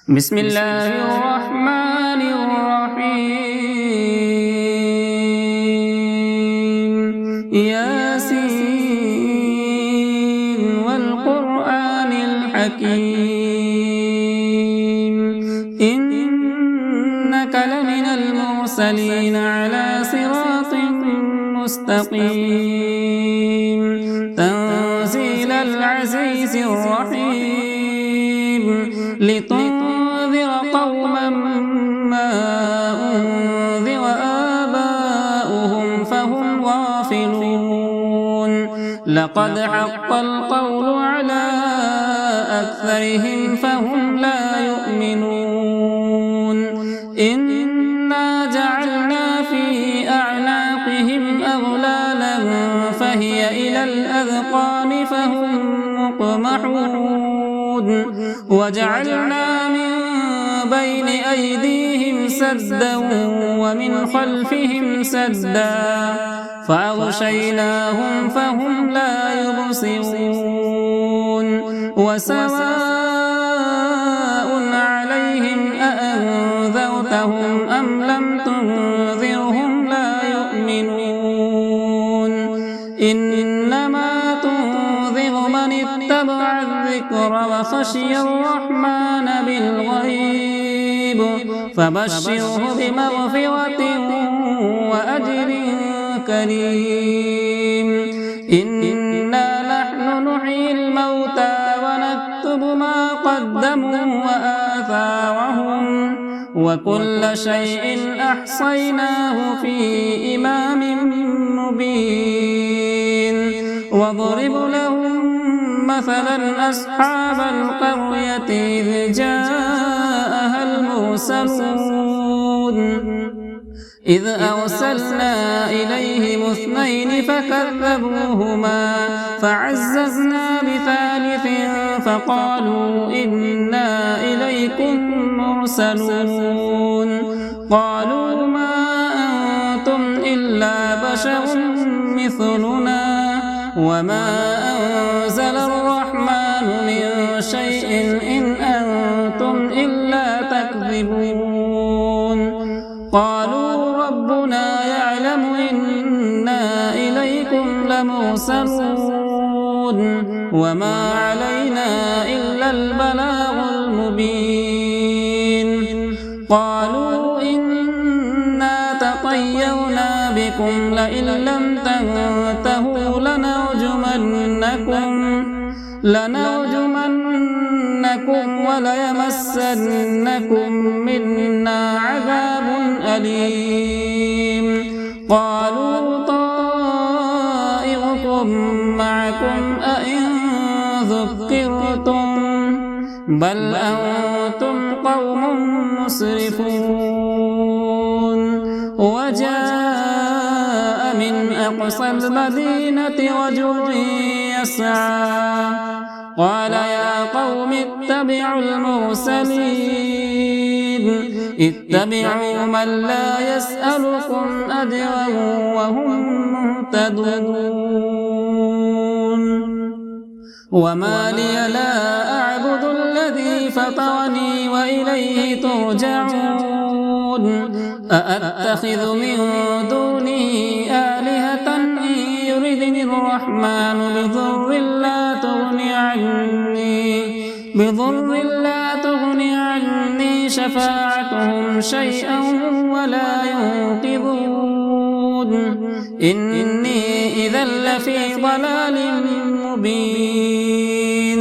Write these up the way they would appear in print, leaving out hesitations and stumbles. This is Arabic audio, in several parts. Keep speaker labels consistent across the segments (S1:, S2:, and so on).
S1: بسم الله الرحمن الرحيم ياسين والقرآن الحكيم إنك لمن المرسلين على صراط مستقيم تنزيل العزيز الرحيم لتنذر قوما ما أنذر آباؤهم فهم غافلون لقد حق القول على أكثرهم فهم لا يؤمنون إنا جعلنا في أعناقهم أغلالا فهي إلى الأذقان فهم مقمحون وجعلنا من بين أيديهم سدا ومن خلفهم سدا فأغشيناهم فهم لا يبصرون وسواء عليهم أأنذرتهم أم لم تنذرهم لا يؤمنون إنما تنذر من اتبع الذكر وخشي الرحمن بالغيب فبشره بمغفرة وأجر كريم إنا نحن نحيي الموتى ونكتب ما قدموا وآثارهم وكل شيء أحصيناه في إمام مبين واضرب لهم مثلا أصحاب القرية إذ جاءها المرسلون إذ أرسلنا إليهم اثنين فكذبوهما فعززنا بثالث فقالوا إنا إليكم مرسلون قالوا ما أنتم إلا بشر مثلنا وما أنزل الرحمن من شيء إن أنتم إلا تكذبون قالوا ربنا يعلم إنا إليكم لمرسلون وما علينا إلا البلاغ المبين قالوا إنا تطيرنا بكم لئن لم تنتهوا لنرجمنكم وليمسنكم منا عذاب أليم قالوا طائركم معكم أئن ذكرتم بل أنتم قوم مسرفون وجاء من أقصى المدينة رجل يسعى قال يا قوم اتبعوا المرسلين اتبعوا من لا يسألكم أجرا وهم مهتدون وما لي لا أعبد الذي فطرني وإليه ترجعون أأتخذ من دونه آلهة إن يردني الرحمن بضر لا تغني عني شفاعتهم شيئا ولا ينقذون إني إذا لفي ضلال مبين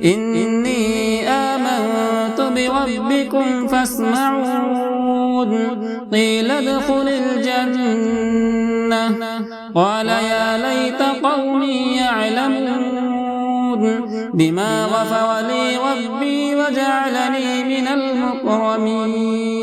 S1: إني آمنت بربكم فاسمعون قيل ادخل الجنة قال يا ليت قومي يعلمون بما غفر لي ربي وجعلني من المكرمين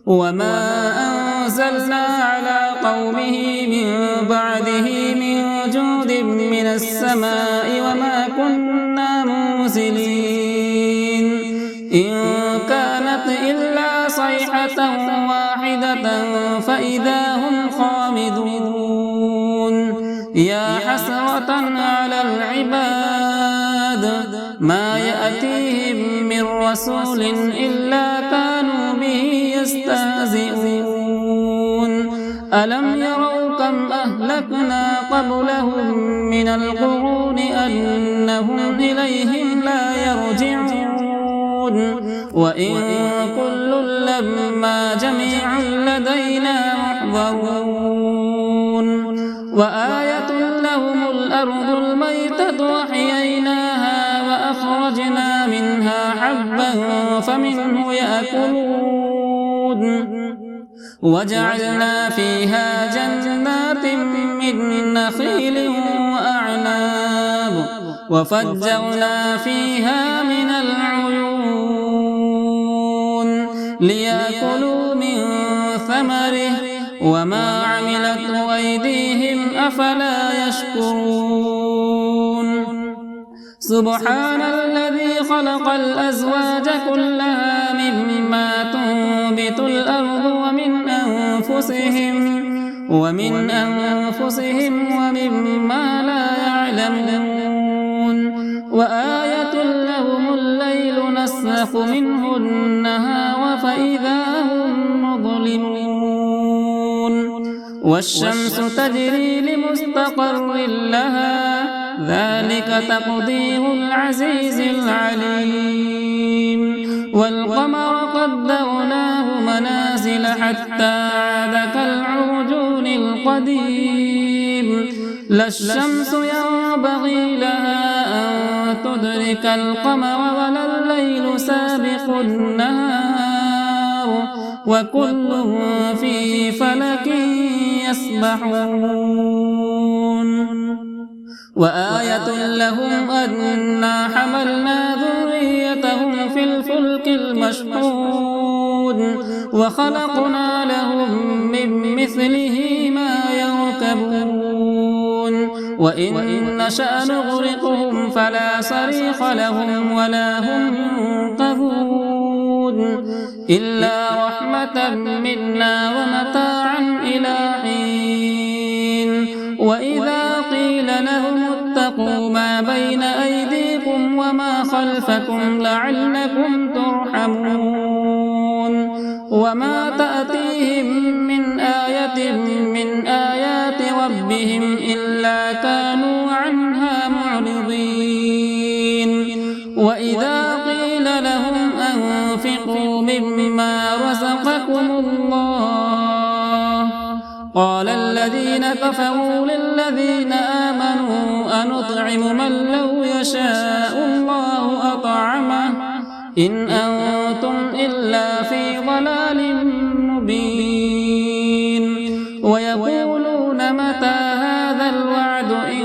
S1: وما أنزلنا على قومه من بعده من جود من السماء وما كنا منزلين إن كانت إلا صيحة واحدة فإذا هم خامدون يا حسرة على العباد ما يأتيهم من رسول إلا كانوا به يستهزئون ألم يروا كم أهلكنا قبلهم من القرون أنهم إليهم لا يرجعون وإن كل لما جميع لدينا محضرون وآية لهم الأرض الميتة وأحييناها وأخرجنا منها حبا فمنه يأكلون وجعلنا فيها جنات من نخيل وأعناب وفجرنا فيها من العيون ليأكلوا من ثمره وما عملته أيديهم أفلا يشكرون سبحان الذي خلق الأزواج كلها مما تنبت الأرض ومن أنفسهم ومما لا يعلمون وآية لهم الليل نسلخ منه النهار فإذا هم مظلمون والشمس تجري لمستقر لها ذلك تقدير العزيز العليم والقمر قدرناه منازل حتى عاد كالعرجون القديم لا الشمس ينبغي لها أن تدرك القمر ولا الليل سابق النهار وكل في فلك يسبحون وآية لهم أنا حملنا ذريتهم في الفلك المشحون وخلقنا لهم من مثله ما يركبون وإن نشأ نغرقهم فلا صريخ لهم ولا هم ينقذون إلا رحمة منا ومتاعا إلى حين وإذا قيل لهم اتقوا ما بين أيديكم وما خلفكم لعلكم ترحمون وما تأتيهم من آية من آيات ربهم إلا كانوا عنها معرضين وإذا قيل لهم أنفقوا مما رزقكم الله قال الذين كفروا للذين آمنوا أنطعم من لو يشاء الله أطعمه إن أنتم إلا في ضلال مبين ويقولون متى هذا الوعد إن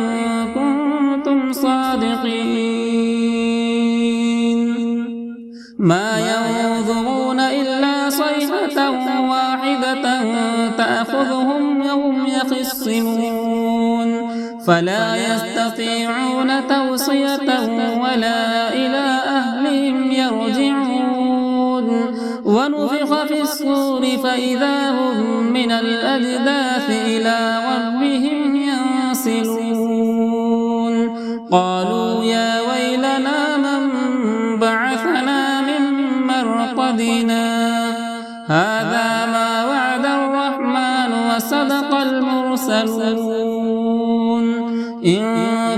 S1: كنتم صادقين ما ينظرون إلا صيحة واحدة تأخذهم وهم يخصمون فلا يستطيعون توصية ولا إلى أهلهم يرجعون ونفخ في الصور فإذا هم من الأجداث إلى ربهم ينسلون قالوا يا ويلنا من بعثنا من مرقدنا هذا ما وعد الرحمن وصدق المرسلون إن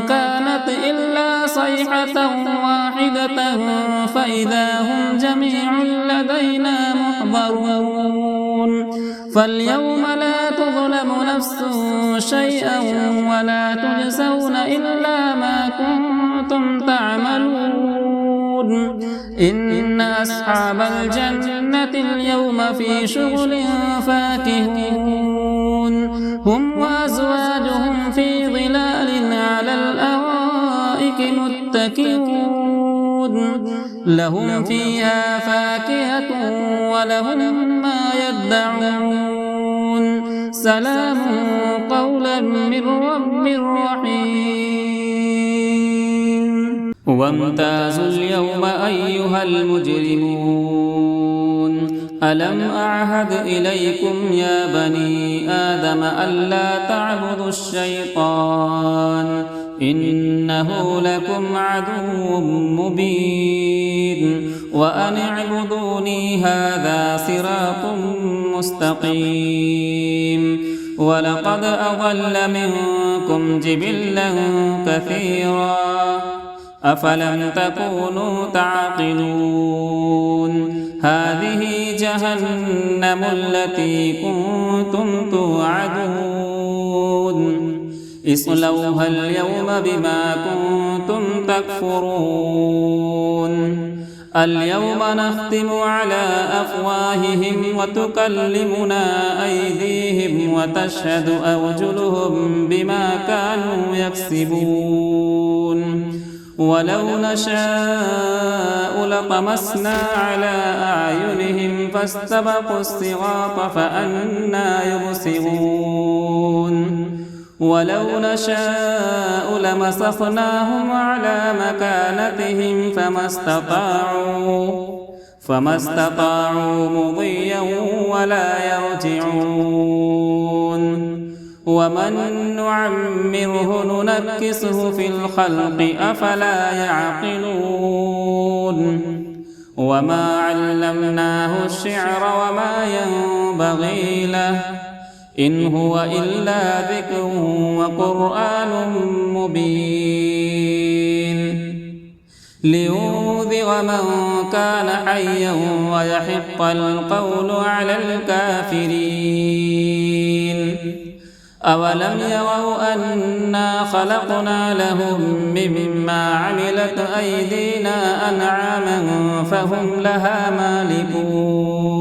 S1: كانت إلا صيحة واحدة فإذا هم جميع لدينا محضرون فاليوم لا تظلم نفس شيئا ولا تجزون إلا ما كنتم تعملون إن أصحاب الجنة اليوم في شغل فاكهون هم وأزواجهم في ظلال على الأرائك متكئون لهم فيها فاكهة ولهم ما يدعون سلام قولا من رب رحيم وامتازوا اليوم أيها المجرمون ألم أعهد إليكم يا بني آدم ألا تعبدوا الشيطان إنه لكم عدو مبين وأن اعبدوني هذا صراط مستقيم ولقد أضل منكم جبلا كثيرا أفلم تكونوا تعقلون هذه جهنم التي كنتم توعدون اصلوها اليوم بما كنتم تكفرون اليوم نختم على أفواههم وتكلمنا أيديهم وتشهد أرجلهم بما كانوا يكسبون ولو نشاء لطمسنا على أعينهم فاستبقوا الصراط فأنى يبصرون ولو نشاء لمسخناهم على مكانتهم فما استطاعوا مضيا ولا يرجعون ومن نعمره ننكسه في الخلق أفلا يعقلون وما علمناه الشعر وما ينبغي له إن هو إلا ذكر وقرآن مبين لينذر من كان حيا ويحق القول على الكافرين أولم يروا أنا خلقنا لهم مما عملت أيدينا أنعاما فهم لها مالكون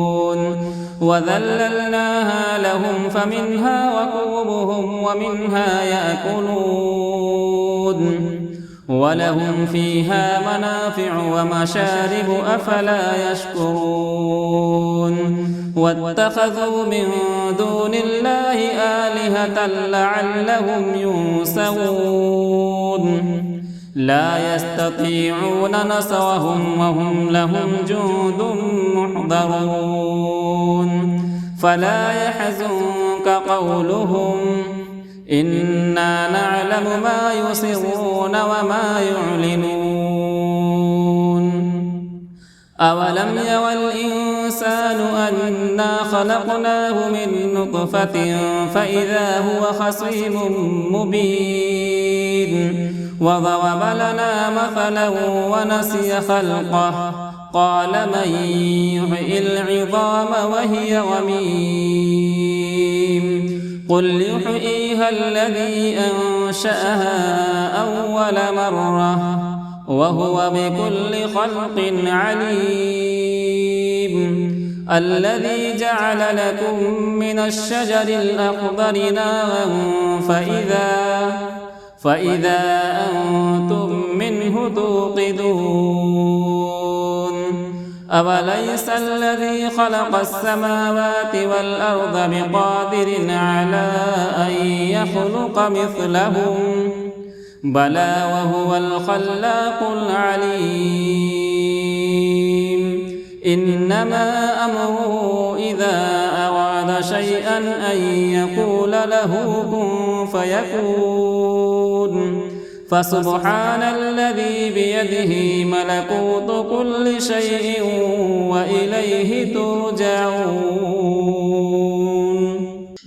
S1: وذللناها لهم فمنها ركوبهم ومنها يأكلون ولهم فيها منافع ومشارب أفلا يشكرون واتخذوا من دون الله آلهة لعلهم ينصرون لا يستطيعون نصرهم وهم لهم جند محضرون فلا يحزنك قولهم إنا نعلم ما يسرون وما يعلنون أولم ير الإنسان أنا خلقناه من نطفة فإذا هو خصيم مبين وضرب لنا مثلا ونسي خلقه قال من يحيي العظام وهي رميم قل يحييها الذي أنشأها أول مرة وهو بكل خلق عليم الذي جعل لكم من الشجر الأخضر نارا فإذا أنتم منه توقدون أوليس الذي خلق السماوات والأرض بقادر على أن يخلق مثلهم بلى وهو الخلاق العليم إنما أمره إذا أراد شيئا أن يقول له كن فيكون فسبحان الذي بيده ملكوت كل شيء وإليه ترجعون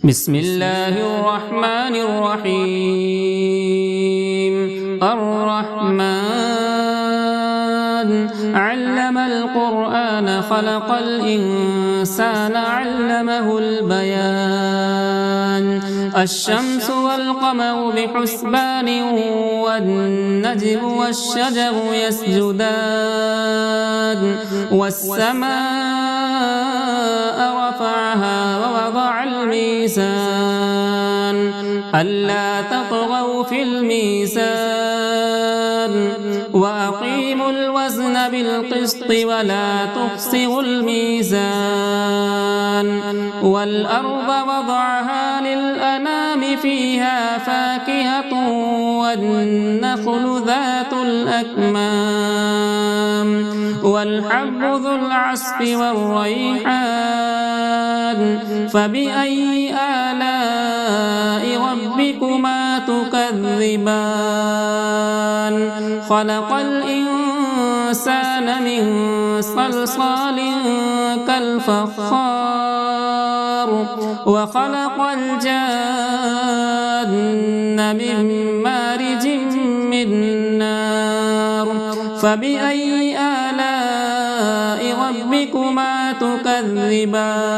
S1: بسم الله الرحمن الرحيم الرحمن علم القرآن خلق الإنسان علمه البيان الشمس والقمر بحسبان والنجم والشجر يسجدان والسماء رفعها ووضع الميزان ألا تطغوا في الميزان وأقيموا الوزن بالقسط ولا تخسروا الميزان والأرض وضعها للأنام فيها فاكهة والنخل ذات الأكمام والحب ذو العصف والريحان فبأي آلاء ربكما تكذبان خلق الإنسان من صلصال كالفخار وخلق الجن من مارج من نار فبأي آلاء ربكما تكذبان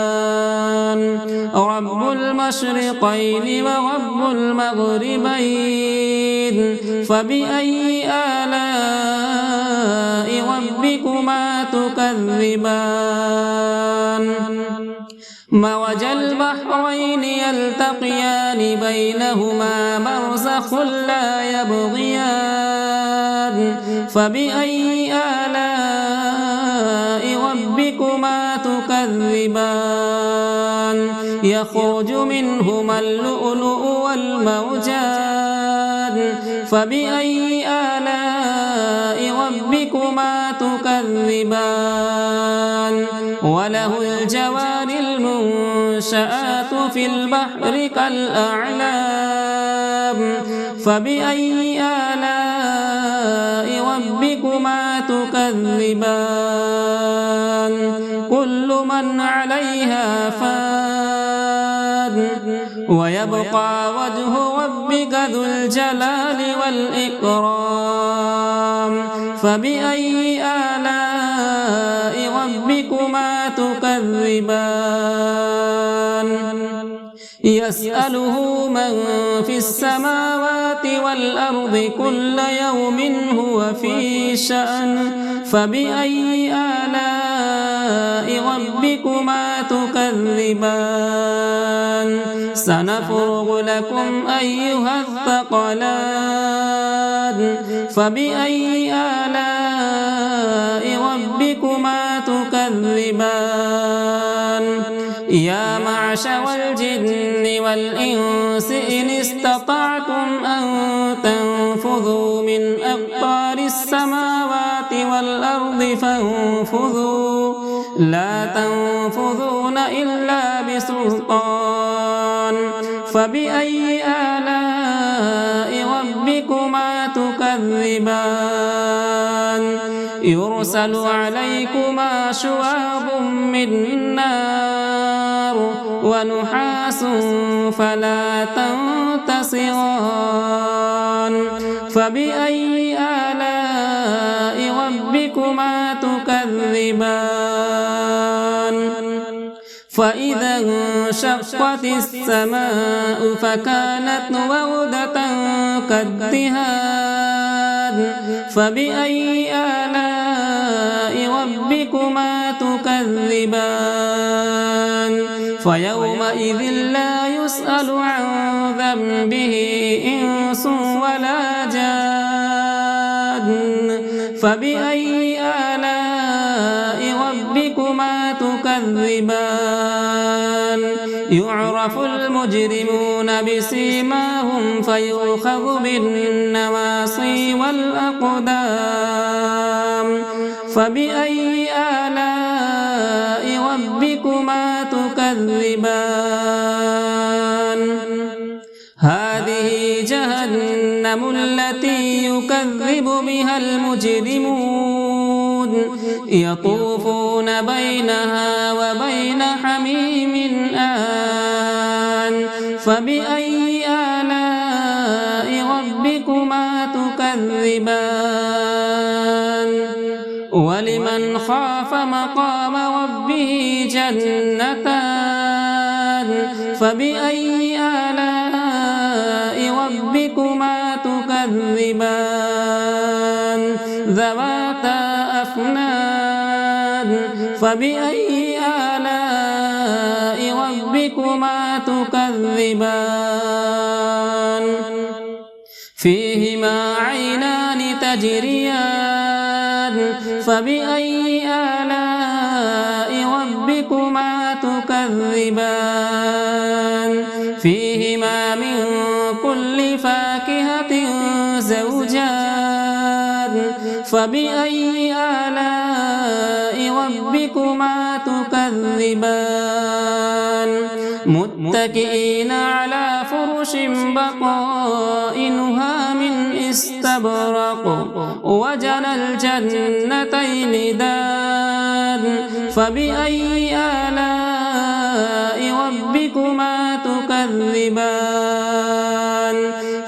S1: رب المشرقين ورب المغربين فبأي آلاء ربكما تكذبان مرج البحرين يلتقيان بينهما برزخ لا يبغيان فبأي آلاء ربكما تكذبان يخرج منهما اللؤلؤ والمرجان فبأي آلاء ربكما تكذبان وله الجوار المنشآت في البحر كالأعلام فبأي آلاء ربكما تكذبان كل من عليها فان ويبقى وجه ربك ذو الجلال والإكرام فبأي آلاء ربكما تكذبان يسأله من في السماوات والأرض كل يوم هو في شأن فبأي آلاء ربكما تكذبان سنفرغ لكم أيها الثقلان فبأي آلاء ربكما تكذبان يا معشر الجن والإنس إن استطعتم أن تنفذوا من أقطار السماوات والأرض فانفذوا لا تنفذون إلا بسلطان فبأي آلاء ربكما تكذبان يرسل عليكما شواظ من نار ونحاس فلا تنتصران فبأي آلاء ربكما تكذبان فإذا انشقت السماء فكانت وردة كالدهان فبأي آلاء ربكما تكذبان فيومئذ لا يسأل عن ذنبه إنس ولا جان فبأي آلاء ربكما تكذبان يعرف المجرمون بسيماهم فيؤخذ بالنواصي والأقدام فبأي آلاء ربكما تكذبان هذه جهنم التي يكذب بها المجرمون يطوفون بينها وبين حميم آن فبأي آلاء ربكما تكذبان ولمن خاف مقام ربه جنتان فبأي آلاء ربكما تكذبان ذواتا أفنان فبأي آلاء ربكما تكذبان فيهما عينان تجريان فبأي آلاء ربكما تكذبان فيهما من كل فاكهة زوجان فبأي آلاء ربكما تكذبان متكئين على فرش بطائنها من استبرق وجنى الجنتين دان فبأي آلاء ربكما تكذبان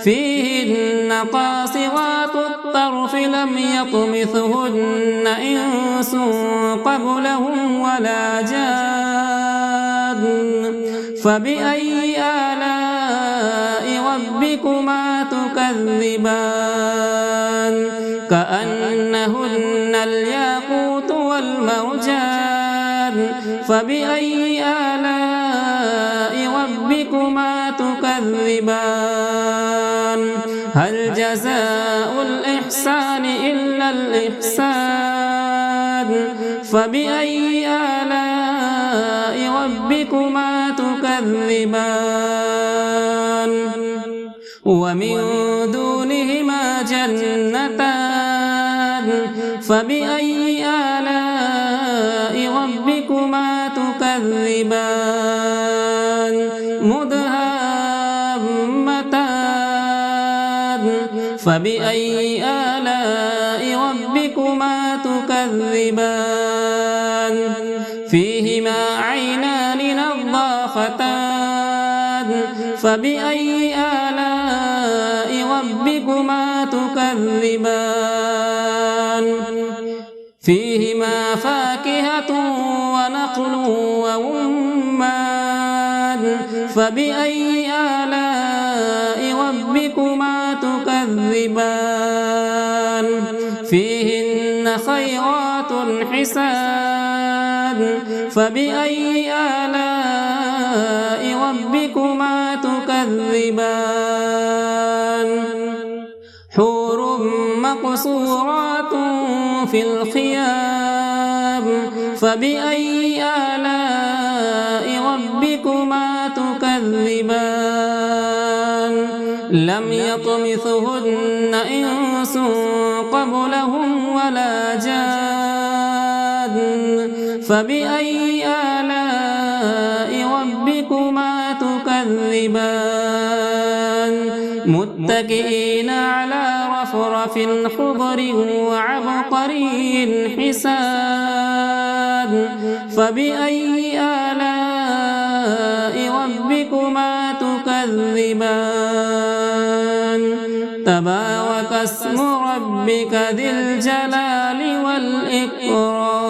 S1: فيهن قاصرات الطرف لم يطمثهن إنس قبلهم ولا جان فبأي آلاء ربكما تكذبان كأنهن الياقوت والمرجان فبأي آلاء ربكما تكذبان هل جزاء الإحسان إلا الإحسان فبأي آلاء ربكما تكذبان ومن دونهما جنتان فبأي آلاء ربكما تكذبان مدهامتان فبأي آلاء ربكما تكذبان فيهما عينان نضاختان فبأي آلاء ربكما تكذبان فيهما فاكهة ونخل ورمان فبأي آلاء ربكما تكذبان فيهن خيرات حسان فبأي آلاء ربكما تكذبان حور مقصورات في الخيام فبأي آلاء ربكما تكذبان لم يطمثهن إنس قبلهم ولا جان فبأي آلاء ربكما تكذبان متكئين على رفرف خضر وعبقري حسان فبأي آلاء ربكما تكذبان تبارك اسم ربك ذي الجلال والإكرام